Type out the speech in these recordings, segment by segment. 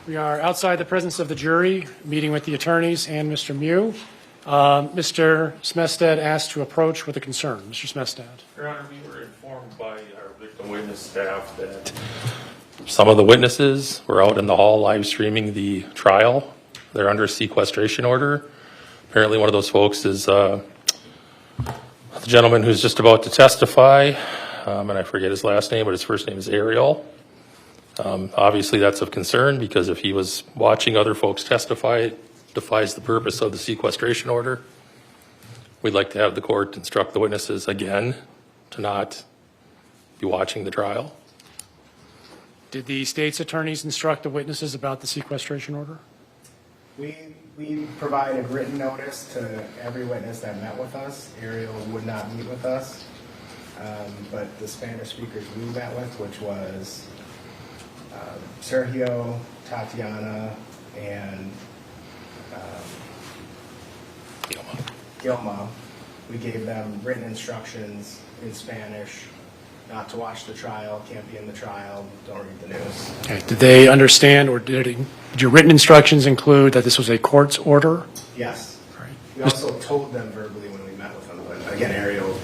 We are outside the presence of the jury, meeting with the attorneys and Mr. Mew. Mr. Smestad asked to approach with a concern. Mr. Smestad. Your Honor, we were informed by our victim witness staff that some of the witnesses were out in the hall live streaming the trial. They're under a sequestration order. Apparently one of those folks is the gentleman who's just about to testify, and I forget his last name, but his first name is Ariel. Obviously that's of concern because if he was watching other folks testify, it defies the purpose of the sequestration order. We'd like to have the court instruct the witnesses again to not be watching the trial. Did the state's attorneys instruct the witnesses about the sequestration order? We provided written notice to every witness that met with us. Ariel would not meet with us, but the Spanish speakers we met with, which was Sergio, Tatiana, and Gilma, we gave them written instructions in Spanish not to watch the trial, can't be in the trial, don't read the news. Okay. Did they understand, or did your written instructions include that this was a court's order? Yes. Right. We also told them verbally when we met with them, but again, Ariel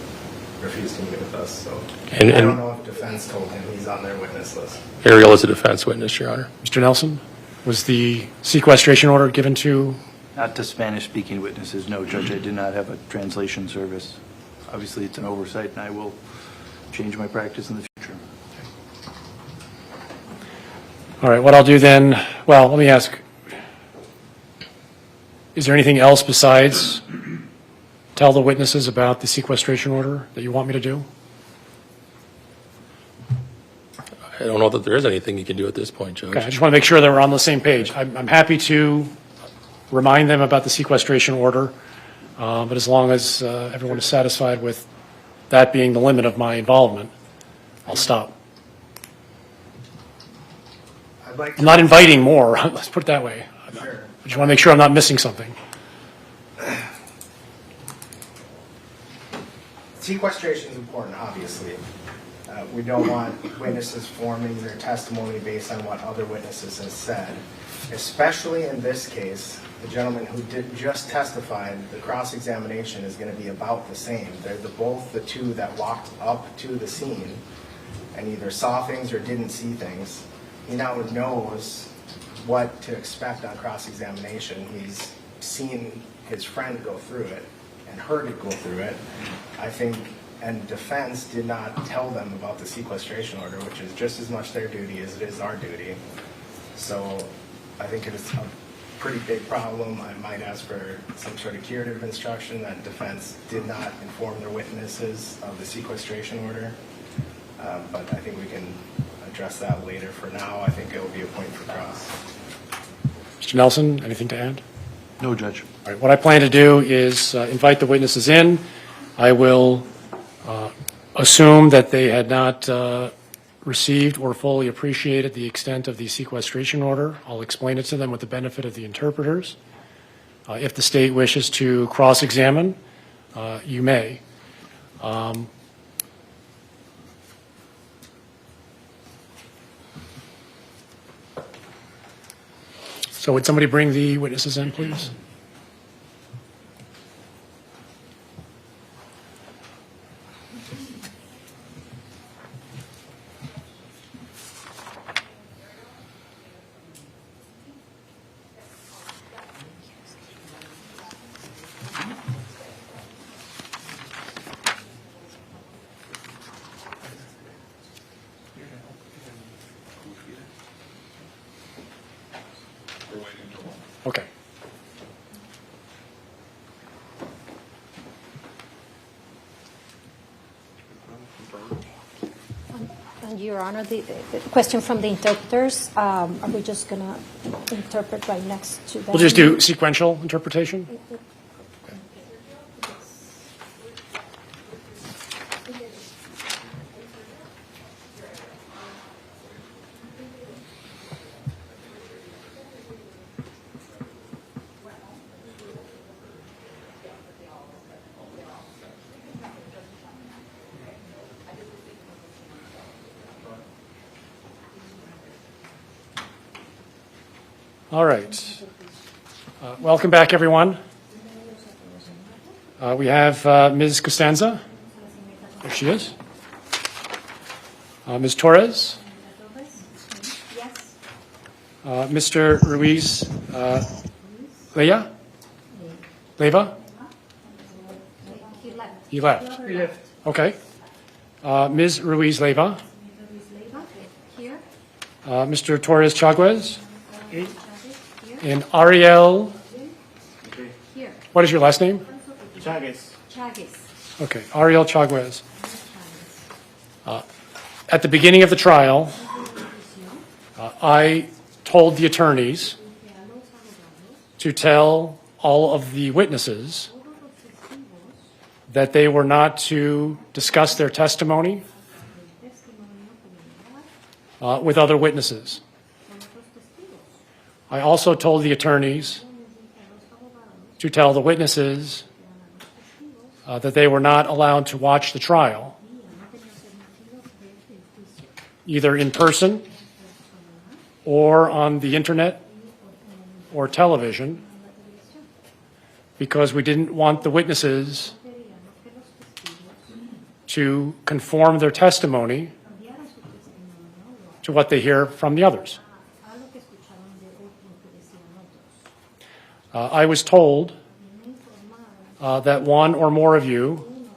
refused to meet with us, so I don't know if defense told him he's on their witness list. Ariel is a defense witness, Your Honor. Mr. Nelson, was the sequestration order given to? Not to Spanish-speaking witnesses, no, Judge. I did not have a translation service. Obviously, it's an oversight, and I will change my practice in the future. All right, what I'll do then, well, let me ask, is there anything else besides tell the witnesses about the sequestration order that you want me to do? I don't know that there is anything you can do at this point, Judge. Okay, I just want to make sure that we're on the same page. I'm happy to remind them about the sequestration order, but as long as everyone is satisfied with that being the limit of my involvement, I'll stop. I'm not inviting more. Let's put it that way. Sure. I just want to make sure I'm not missing something. Sequestration is important, obviously. We don't want witnesses forming their testimony based on what other witnesses have said. Especially in this case, the gentleman who just testified, the cross-examination is going to be about the same. They're both the two that walked up to the scene and either saw things or didn't see things. He now knows what to expect on cross-examination. He's seen his friend go through it and heard it go through it. I think, and defense did not tell them about the sequestration order, which is just as much their duty as it is our duty. So I think it is a pretty big problem. I might ask for some sort of curative instruction that defense did not inform their witnesses of the sequestration order. But I think we can address that later. For now, I think it will be a point for cross. Mr. Nelson, anything to add? No, Judge. All right, what I plan to do is invite the witnesses in. I will assume that they had not received or fully appreciated the extent of the sequestration order. I'll explain it to them with the benefit of the interpreters. If the state wishes to cross-examine, you may. So would somebody bring the witnesses in, please? Okay. And Your Honor, the question from the interpreters, are we just going to interpret right next to them? We'll just do sequential interpretation. All right. Welcome back, everyone. We have Ms. Costanza. There she is. Ms. Torres. Mr. Ruiz Leyva? He left. Okay. Ms. Ruiz Leyva. Here. Mr. Torres Chaguez. And Ariel. Here. What is your last name? Chagas. Okay, Ariel Chaguez. At the beginning of the trial, I told the attorneys to tell all of the witnesses that they were not to discuss their testimony with other witnesses. I also told the attorneys to tell the witnesses that they were not allowed to watch the trial, either in person or on the internet or television, because we didn't want the witnesses to conform their testimony to what they hear from the others. I was told that one or more of you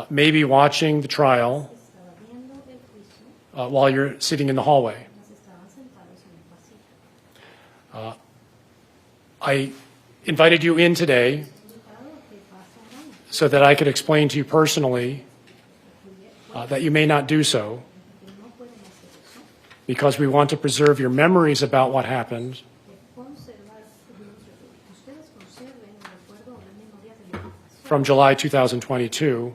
may be watching the trial while you're sitting in the hallway. I invited you in today so that I could explain to you personally that you may not do so, because we want to preserve your memories about what happened from July 2022,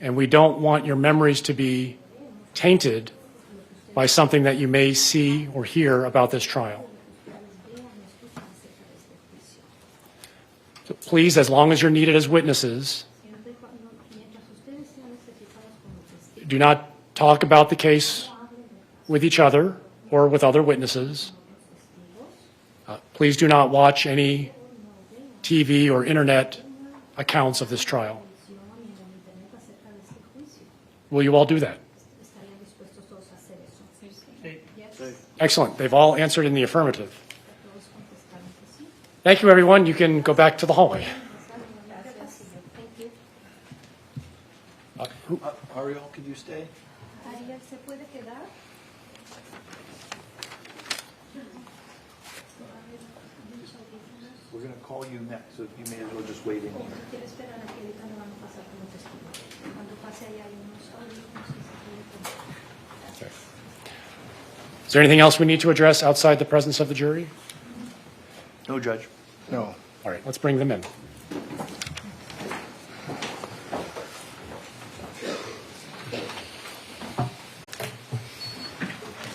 and we don't want your memories to be tainted by something that you may see or hear about this trial. So please, as long as you're needed as witnesses, do not talk about the case with each other or with other witnesses. Please do not watch any TV or internet accounts of this trial. Will you all do that? Excellent. They've all answered in the affirmative. Thank you, everyone. You can go back to the hallway. Ariel, could you stay? We're going to call you next, so you may as well just wait in here. Is there anything else we need to address outside the presence of the jury? No, Judge. No. All right, let's bring them in.